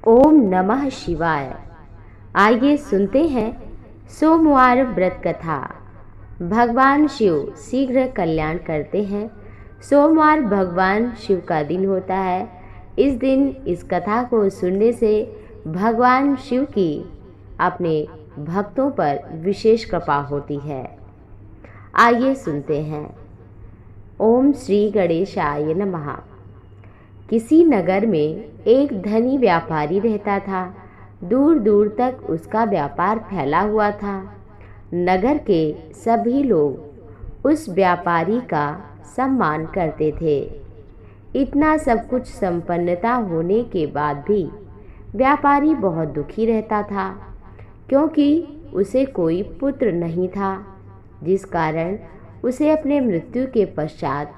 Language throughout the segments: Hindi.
ओम नमः शिवाय। आइए सुनते हैं सोमवार व्रत कथा। भगवान शिव शीघ्र कल्याण करते हैं। सोमवार भगवान शिव का दिन होता है। इस दिन इस कथा को सुनने से भगवान शिव की अपने भक्तों पर विशेष कृपा होती है। आइए सुनते हैं। ओम श्री गणेशाय नमः। किसी नगर में एक धनी व्यापारी रहता था। दूर दूर तक उसका व्यापार फैला हुआ था। नगर के सभी लोग उस व्यापारी का सम्मान करते थे। इतना सब कुछ संपन्नता होने के बाद भी व्यापारी बहुत दुखी रहता था, क्योंकि उसे कोई पुत्र नहीं था, जिस कारण उसे अपने मृत्यु के पश्चात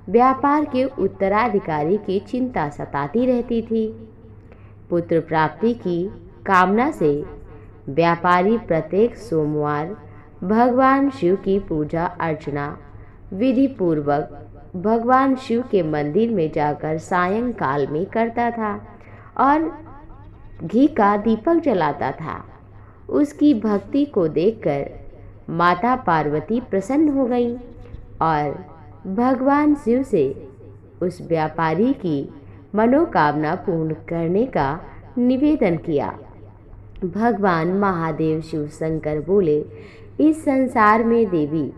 व्यापार के उत्तराधिकारी की चिंता सताती रहती थी। पुत्र प्राप्ति की कामना से व्यापारी प्रत्येक सोमवार भगवान शिव की पूजा अर्चना विधि पूर्वक भगवान शिव के मंदिर में जाकर सायंकाल में करता था और घी का दीपक जलाता था। उसकी भक्ति को देखकर माता पार्वती प्रसन्न हो गई और भगवान शिव से उस व्यापारी की मनोकामना पूर्ण करने का निवेदन किया। भगवान महादेव शिव शंकर बोले, इस संसार में देवी,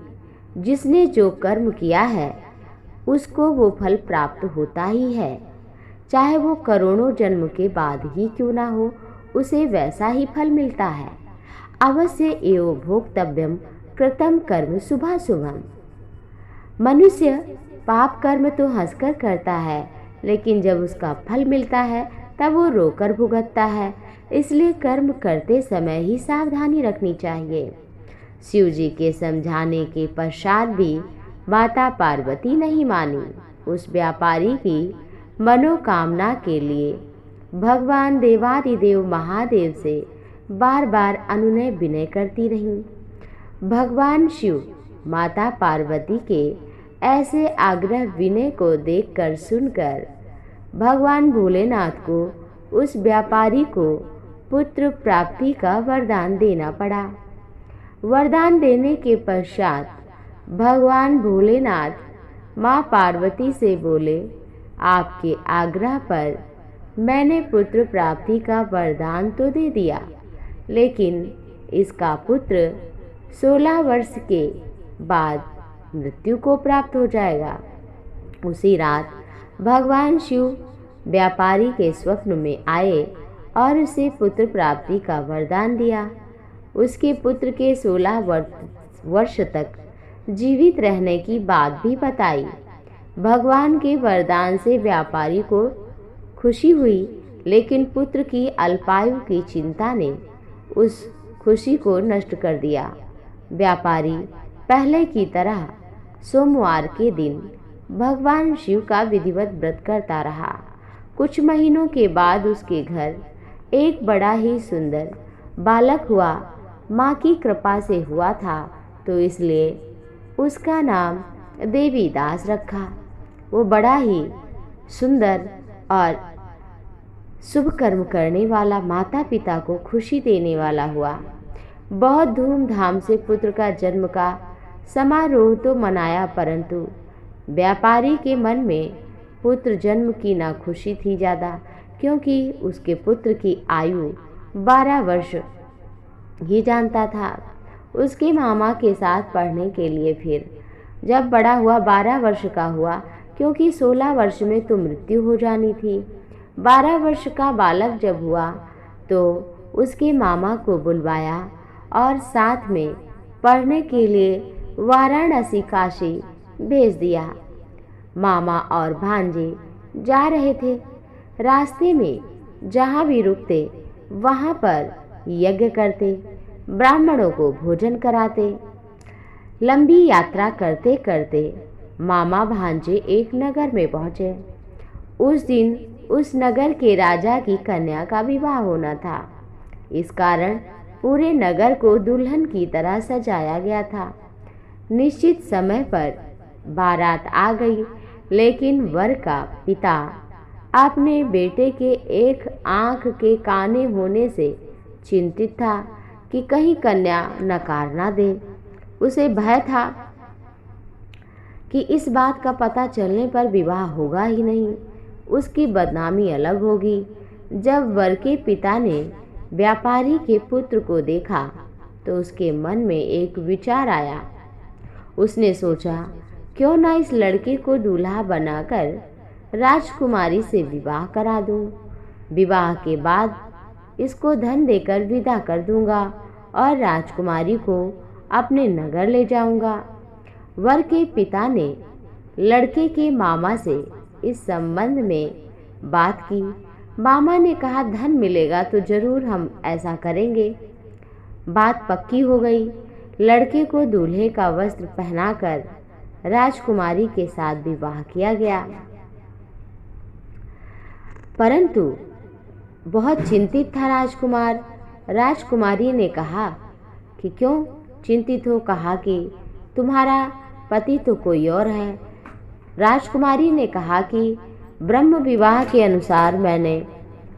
जिसने जो कर्म किया है उसको वो फल प्राप्त होता ही है। चाहे वो करोड़ों जन्म के बाद ही क्यों ना हो, उसे वैसा ही फल मिलता है। अवश्य एव भोक्तव्यम कृतम कर्म शुभाशुभम। मनुष्य पाप कर्म तो हंसकर करता है, लेकिन जब उसका फल मिलता है तब वो रोकर भुगतता है। इसलिए कर्म करते समय ही सावधानी रखनी चाहिए। शिव जी के समझाने के पश्चात भी माता पार्वती नहीं मानी। उस व्यापारी की मनोकामना के लिए भगवान देवादिदेव महादेव से बार बार अनुनय विनय करती रहीं। भगवान शिव माता पार्वती के ऐसे आग्रह विनय को देखकर सुनकर भगवान भोलेनाथ को उस व्यापारी को पुत्र प्राप्ति का वरदान देना पड़ा। वरदान देने के पश्चात भगवान भोलेनाथ माँ पार्वती से बोले, आपके आग्रह पर मैंने पुत्र प्राप्ति का वरदान तो दे दिया, लेकिन इसका पुत्र 16 वर्ष के बाद मृत्यु को प्राप्त हो जाएगा। उसी रात भगवान शिव व्यापारी के स्वप्न में आए और उसे पुत्र प्राप्ति का वरदान दिया। उसके पुत्र के 16 वर्ष तक जीवित रहने की बात भी बताई। भगवान के वरदान से व्यापारी को खुशी हुई, लेकिन पुत्र की अल्पायु की चिंता ने उस खुशी को नष्ट कर दिया। व्यापारी पहले की तरह सोमवार के दिन भगवान शिव का विधिवत व्रत करता रहा। कुछ महीनों के बाद उसके घर एक बड़ा ही सुंदर बालक हुआ। माँ की कृपा से हुआ था, तो इसलिए उसका नाम देवीदास रखा। वो बड़ा ही सुंदर और शुभ कर्म करने वाला, माता पिता को खुशी देने वाला हुआ। बहुत धूमधाम से पुत्र का जन्म का समारोह तो मनाया, परंतु व्यापारी के मन में पुत्र जन्म की ना खुशी थी ज़्यादा, क्योंकि उसके पुत्र की आयु 12 वर्ष ही जानता था। उसके मामा के साथ पढ़ने के लिए फिर जब बड़ा हुआ 12 वर्ष का हुआ, क्योंकि 16 वर्ष में तो मृत्यु हो जानी थी। 12 वर्ष का बालक जब हुआ तो उसके मामा को बुलवाया और साथ में पढ़ने के लिए वाराणसी काशी भेज दिया। मामा और भांजे जा रहे थे। रास्ते में जहाँ भी रुकते वहाँ पर यज्ञ करते, ब्राह्मणों को भोजन कराते। लंबी यात्रा करते करते मामा भांजे एक नगर में पहुँचे। उस दिन उस नगर के राजा की कन्या का विवाह होना था। इस कारण पूरे नगर को दुल्हन की तरह सजाया गया था। निश्चित समय पर बारात आ गई, लेकिन वर का पिता अपने बेटे के एक आंख के काने होने से चिंतित था कि कहीं कन्या नकार ना दे। उसे भय था कि इस बात का पता चलने पर विवाह होगा ही नहीं, उसकी बदनामी अलग होगी। जब वर के पिता ने व्यापारी के पुत्र को देखा तो उसके मन में एक विचार आया। उसने सोचा, क्यों ना इस लड़के को दूल्हा बनाकर राजकुमारी से विवाह करा दूं। विवाह के बाद इसको धन देकर विदा कर दूंगा और राजकुमारी को अपने नगर ले जाऊंगा। वर के पिता ने लड़के के मामा से इस संबंध में बात की। मामा ने कहा, धन मिलेगा तो जरूर हम ऐसा करेंगे। बात पक्की हो गई। लड़के को दूल्हे का वस्त्र पहनाकर राजकुमारी के साथ विवाह किया गया। परंतु बहुत चिंतित था राजकुमार। राजकुमारी ने कहा कि क्यों चिंतित हो। कहा कि तुम्हारा पति तो कोई और है। राजकुमारी ने कहा कि ब्रह्म विवाह के अनुसार मैंने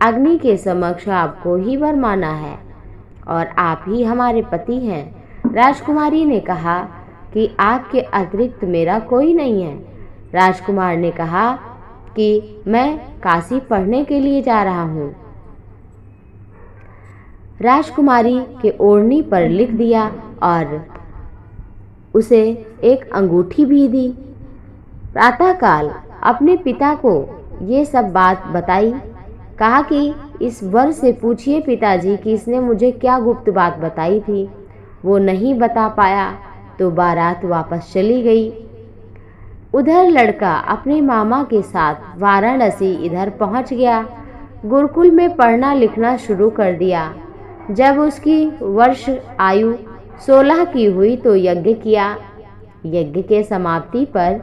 अग्नि के समक्ष आपको ही वर माना है और आप ही हमारे पति हैं। राजकुमारी ने कहा कि आपके अतिरिक्त मेरा कोई नहीं है। राजकुमार ने कहा कि मैं काशी पढ़ने के लिए जा रहा हूँ। राजकुमारी के ओढ़नी पर लिख दिया और उसे एक अंगूठी भी दी। प्रातःकाल अपने पिता को ये सब बात बताई। कहा कि इस वर से पूछिए पिताजी कि इसने मुझे क्या गुप्त बात बताई थी। वो नहीं बता पाया तो बारात वापस चली गई। उधर लड़का अपने मामा के साथ वाराणसी इधर पहुंच गया। गुरुकुल में पढ़ना लिखना शुरू कर दिया। जब उसकी वर्ष आयु 16 की हुई तो यज्ञ किया। यज्ञ के समाप्ति पर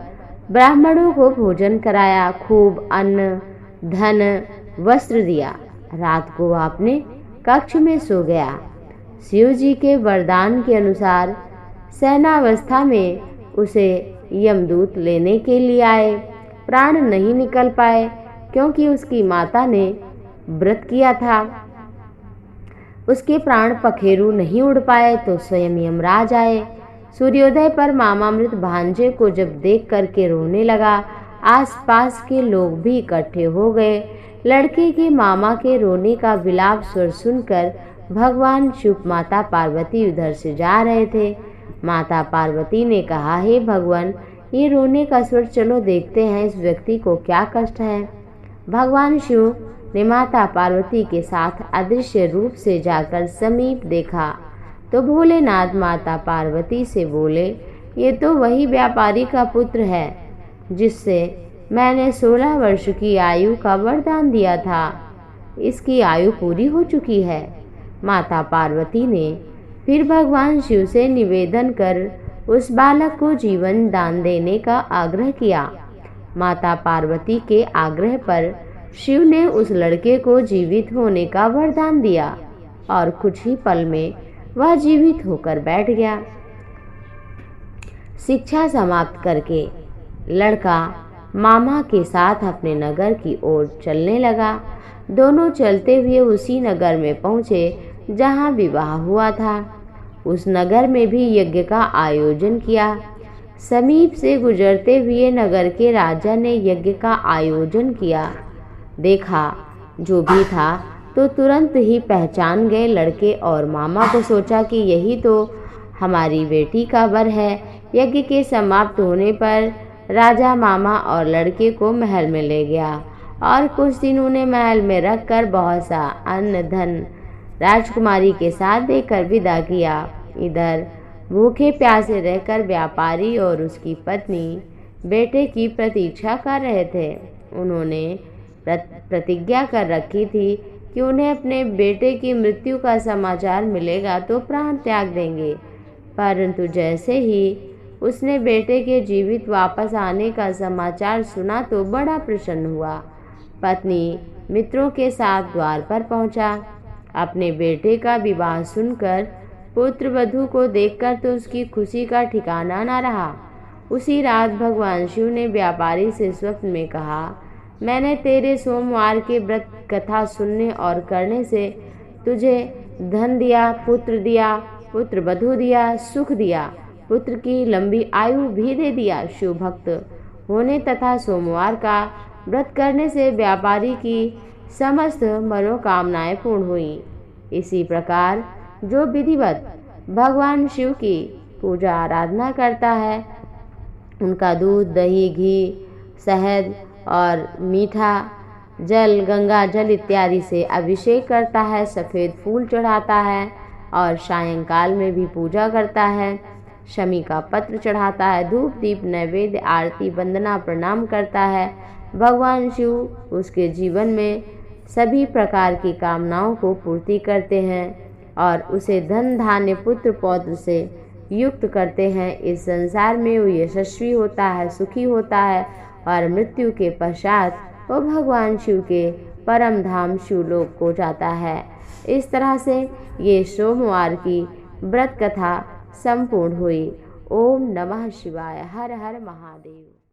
ब्राह्मणों को भोजन कराया, खूब अन्न धन वस्त्र दिया। रात को वह अपने कक्ष में सो गया। शिव जी के वरदान के अनुसार सेनावस्था में उसे यमदूत लेने के लिए आए। प्राण नहीं निकल पाए क्योंकि उसकी माता ने व्रत किया था। उसके प्राण पखेरु नहीं उड़ पाए तो स्वयं यमराज आए। सूर्योदय पर मामामृत भांजे को जब देख करके रोने लगा, आसपास के लोग भी इकट्ठे हो गए। लड़के के मामा के रोने का विलाप स्वर सुनकर भगवान शिव माता पार्वती उधर से जा रहे थे। माता पार्वती ने कहा, हे भगवान, ये रोने का स्वर, चलो देखते हैं इस व्यक्ति को क्या कष्ट है। भगवान शिव ने माता पार्वती के साथ अदृश्य रूप से जाकर समीप देखा तो भोलेनाथ माता पार्वती से बोले, ये तो वही व्यापारी का पुत्र है जिससे मैंने 16 वर्ष की आयु का वरदान दिया था। इसकी आयु पूरी हो चुकी है। माता पार्वती ने फिर भगवान शिव से निवेदन कर उस बालक को जीवन दान देने का आग्रह किया। माता पार्वती के आग्रह पर शिव ने उस लड़के को जीवित होने का वरदान दिया और कुछ ही पल में वह जीवित होकर बैठ गया। शिक्षा समाप्त करके लड़का मामा के साथ अपने नगर की ओर चलने लगा। दोनों चलते हुए उसी नगर में पहुँचे जहाँ विवाह हुआ था। उस नगर में भी यज्ञ का आयोजन किया। समीप से गुजरते हुए नगर के राजा ने यज्ञ का आयोजन किया। देखा जो भी था तो तुरंत ही पहचान गए लड़के और मामा को। सोचा कि यही तो हमारी बेटी का वर है। यज्ञ के समाप्त होने पर राजा मामा और लड़के को महल में ले गया और कुछ दिन उन्हें महल में रखकर बहुत सा अन्न धन राजकुमारी के साथ देकर विदा किया। इधर भूखे प्यासे रहकर व्यापारी और उसकी पत्नी बेटे की प्रतीक्षा कर रहे थे। उन्होंने प्रतिज्ञा कर रखी थी कि उन्हें अपने बेटे की मृत्यु का समाचार मिलेगा तो प्राण त्याग देंगे। परंतु जैसे ही उसने बेटे के जीवित वापस आने का समाचार सुना तो बड़ा प्रसन्न हुआ। पत्नी मित्रों के साथ द्वार पर पहुंचा। अपने बेटे का विवाह सुनकर पुत्र वधू को देखकर तो उसकी खुशी का ठिकाना न रहा। उसी रात भगवान शिव ने व्यापारी से स्वप्न में कहा, मैंने तेरे सोमवार के व्रत कथा सुनने और करने से तुझे धन दिया, पुत्र वधु दिया, सुख दिया, पुत्र की लंबी आयु भी दे दिया। शिव भक्त होने तथा सोमवार का व्रत करने से व्यापारी की समस्त मनोकामनाएं पूर्ण हुई। इसी प्रकार जो विधिवत भगवान शिव की पूजा आराधना करता है, उनका दूध, दही, घी, शहद और मीठा जल, गंगा जल इत्यादि से अभिषेक करता है, सफ़ेद फूल चढ़ाता है और सायंकाल में भी पूजा करता है, शमी का पत्र चढ़ाता है, धूप दीप नैवेद्य आरती वंदना प्रणाम करता है, भगवान शिव उसके जीवन में सभी प्रकार की कामनाओं को पूर्ति करते हैं और उसे धन धान्य पुत्र पौत्र से युक्त करते हैं। इस संसार में वो यशस्वी होता है, सुखी होता है और मृत्यु के पश्चात वो भगवान शिव के परम धाम शिवलोक को जाता है। इस तरह से ये सोमवार की व्रत कथा संपूर्ण हुई। ओम नमः शिवाय। हर हर महादेव।